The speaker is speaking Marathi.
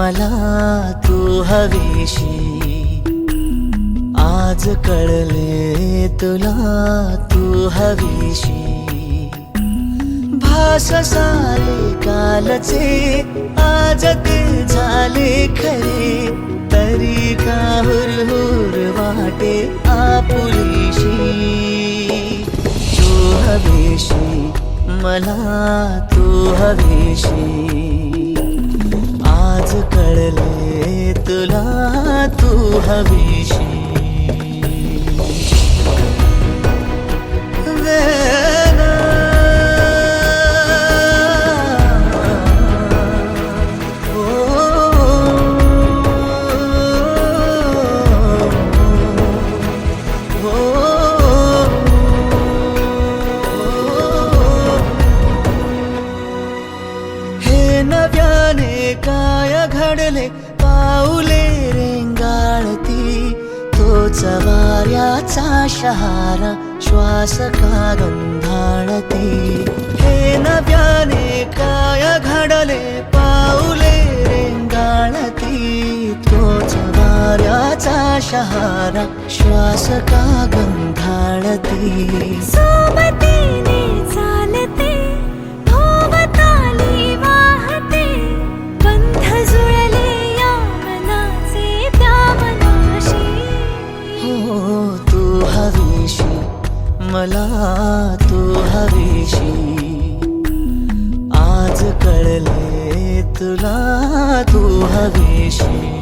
मला तू हवीशी, आज कळले तुला तू हवीशी. भास सारे कालचे आज ते झाले खरे, तरी का हुरहुर वाटे आपुलीशी. तू हवीशी, मला तू हवीशी, आज कळले तुला तू हवीशी. नव्याने काय घडले पाऊले रेंगाळती, तोच वाऱ्याचा शहारा श्वास का गंधाळती. हे नव्याने काय घडले पाऊले रेंगाळती, तोच वाऱ्याचा शहारा श्वास का गंधाळती. सोबतीने चालते भोवताली वाहते, बंध जुळले या मनाचे त्या मनाशी. हो तू हवीशी, मला तू हवीशी, आज कळले तुला तू हवीशी.